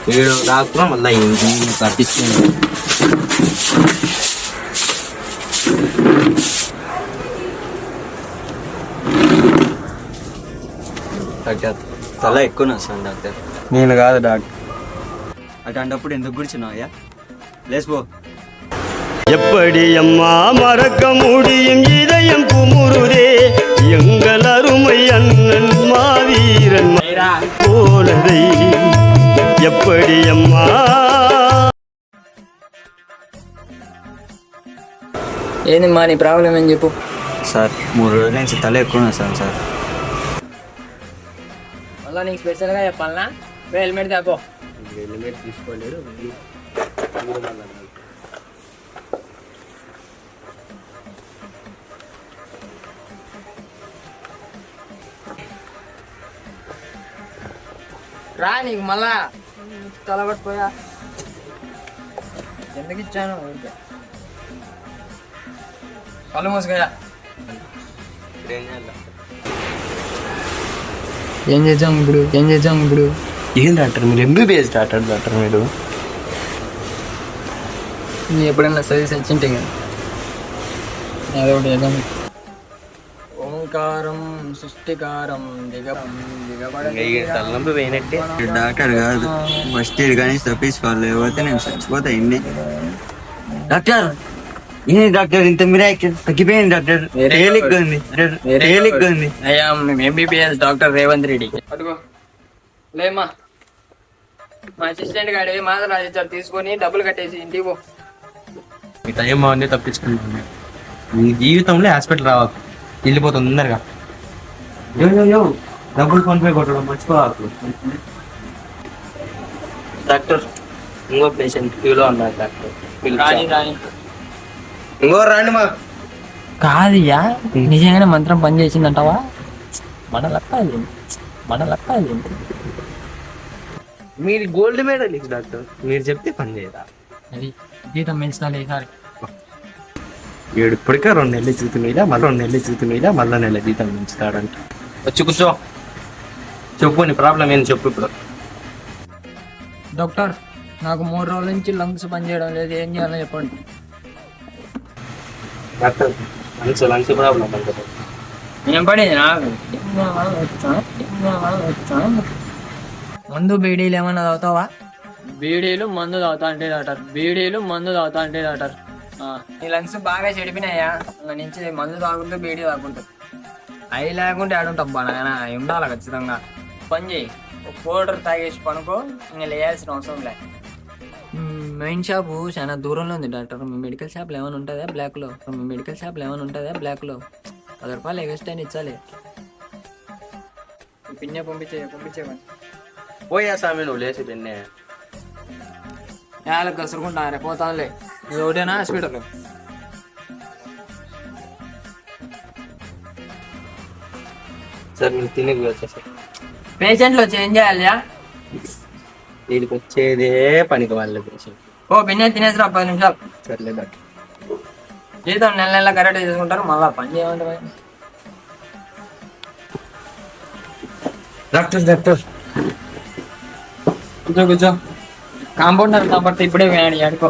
వీడు డాక్టర్ మళ్ళీ కట్టించుకున్నాడు. డాక్టర్ తల ఎక్కువ వస్తాను డాక్టర్. నేను కాదు డాక్టర్. అటువంటిప్పుడు ఎందుకు కూర్చున్నావయ్యా? లేచిపో. எப்படி அம்மா மறக்க முடியும் இதயம் குமுறுதே எங்கள் அருமை அண்ணன் மாவீரன் போலதை எப்படி அம்மா. ఏంది మా నీ ప్రాబ్లం ఏం చెప్పు. సార్ 3 రోజుల నుంచి తల ఎక్కువ వస్తాను సార్. మళ్ళీ నీకు స్పెషల్గా చెప్పాలనా? హెల్మెట్ దాపో. హెల్మెట్ తీసుకోలేడు. రా నీకు మళ్ళా తల పట్టుకోయా. ఎందుకు ఇచ్చాను? కళ్ళు మూసుకోయా. ఏం చేద్దాం ఇప్పుడు? ఏం డాక్టర్ మీరు? ఎంబీబీఎస్ డాక్టర్ మీరు. నీ ఎప్పుడైనా సర్వీస్ వచ్చింటే కదా అదొకటి చేద్దాం. ఓంకారం సృష్టికారం తలనొప్పి పోయినట్టే. డాక్టర్ కాదు, ఫస్ట్ ఎయిడ్ కానీ తప్పించుకోవాలి, లేకపోతే నేను చచ్చిపోతా. ఇన్ని డాక్టర్ ఏంటి డాక్టర్ ఇంత మిరాకిల్? తగ్గిపోయింది డాక్టర్. తేలిగ్గా ఉంది. అయ్యా మేము ఎంబీబీఎస్ డాక్టర్ రేవంత్ రెడ్డి. అడుగు లేమ్మా. మా అసిస్టెంట్ గాడి మాత్రం రాసిచ్చారు, తీసుకొని డబ్బులు కట్టేసి ఇంటికి పో. మీ టైం బాగుంది, తప్పించుకుంటున్నాను. మీ జీవితంలో హాస్పిటల్ రావాలి, వెళ్ళిపోతుంది తొందరగా. డబ్బులు ఫోన్పే కొట్టడం మర్చిపోవాలి. డాక్టర్ ఇంకో పేషెంట్ క్యూలో ఉన్నారు డాక్టర్. ఇంకో రాండి మా. కాదుయా నిజంగానే మంత్రం పని చేసిందంటావా? మన లక్క అది. మీరు గోల్డ్ మెడల్ డాక్టర్, మీరు చెప్తే పని చేయదా? అది జీతం పెంచినాలి ఈసారి. ఏడు ఇప్పటికే 2 నెలలు జీతం మీద మళ్ళీ నెల జీతం పెంచుతాడంట. వచ్చి కూర్చో, చెప్పు నీ ప్రాబ్లం ఏంటి చెప్పు ఇప్పుడు. డాక్టర్ నాకు 3 రోజుల నుంచి లంగ్స్ పనిచేయడం లేదు, ఏం చేయాలో చెప్పండి. డాక్టర్ లంగ్స్ ప్రాబ్లం అంటే ఏం పడేది నాకు? మందు బీడీలు ఏమన్నా తాగుతావా? బీడీలు మందు తాగుతా అంటే డాక్టర్. నీ లంగ్స్ బాగా చెడిపినాయా? నుంచి మందు తాగుంటూ బీడీ తాగుంటూ అవి లేకుంటే ఆడుంటబ్బా నాయన. ఉండాలి ఖచ్చితంగా. పని చేయి, ఒక పౌడర్ తాగేసి పనుకో, ఇంకా లేయాల్సిన అవసరం లే. మెయిన్ షాపు చాలా దూరంలో ఉంది డాక్టర్. మీ మెడికల్ షాప్లో ఏమైనా ఉంటుందా బ్లాక్లో? 10 రూపాయలు ఎక్స్ట్రా ఇచ్చాలి. పిన్నే పంపించేవాడి. పోయా స్వామి నువ్వు లేచి పిన్నే. వాళ్ళకి కసురుకుంటా రే పోతానులే. ఇది ఒకటేనా హాస్పిటల్? సార్ మీరు తినేకి వచ్చేసారు. పేషెంట్లు వచ్చి ఏం చేయాలి? వీడికి వచ్చేదే పనికి వాళ్ళ పేషెంట్. ఓ పిన్నే తినేసి 10 నిమిషాలు. సర్లే డాక్టర్. జీతం నెల కరెక్ట్ చేసుకుంటారు, మళ్ళా పని చేయమంటే. డాక్టర్ కూర్చో. కాంపౌండర్ కాబట్టి ఇప్పుడే వేయండి. ఆడుకో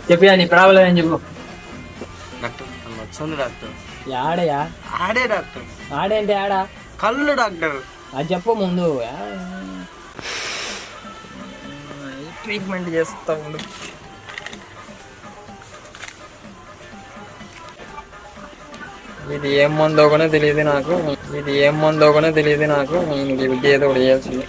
చెప్పియా నీ ప్రాబ్లం ఏం చెప్పు. డాక్టర్ వచ్చింది డాక్టర్. ఆడయా? ఆడే డాక్టర్. ఆడేంటి ఆడా? కళ్ళు డాక్టర్. అది చెప్పు ముందు. ట్రీట్మెంట్ చేస్తా ఉండు. ఇది ఏం మందో కూడా తెలియదు నాకు. ఇది ఏదో ఒకటి చేయాల్సింది.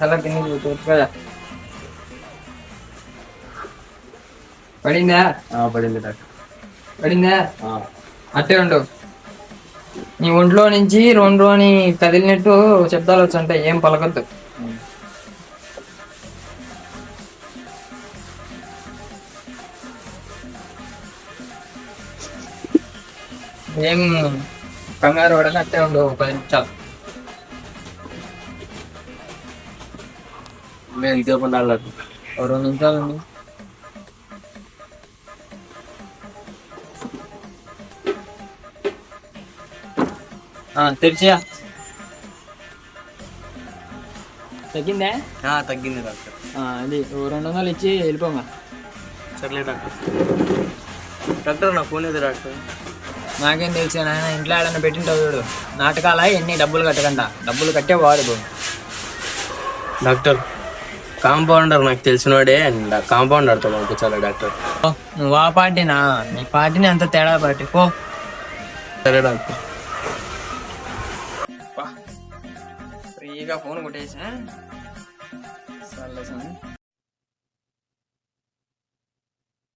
అలా కింద కదా పడిందా? పడింది డాక్టర్. పడిందా? అట్టే ఉండు. నీ ఒంట్లో నుంచి 2 అని కదిలినట్టు శబ్దాలు వచ్చంటాయి, ఏం పలకొద్దు. ఏం కంగారు పడక అట్టే ఉండు 10 నిమిషాలు. మేము చెప్పండి 2 నిమిషాలు ఉంది. తెరిచా తగ్గిందే? తగ్గింది డాక్టర్. అది 200 ఇచ్చి వెళ్ళిపోమా. సర్లే డాక్టర్. డాక్టర్ నా ఫోన్ ఏది డాక్టర్? నాకేం తెలుసు నాయన, ఇంట్లో ఏడన్నా పెట్టింటావు చూడు. నాటకాల ఎన్ని డబ్బులు కట్టకుండా, డబ్బులు కట్టే వాడు. డాక్టర్ కాంపౌండర్ నాకు తెలిసినోడే, కాంపౌండర్తో పంపించాలి డాక్టర్. నువ్వు ఆ పార్టీనా? నీ పార్టీని అంత తేడా పార్టీ పో. సరే డాక్టర్. ఫ్రీగా ఫోన్ కొట్టేసా. సర్లే స్వామి.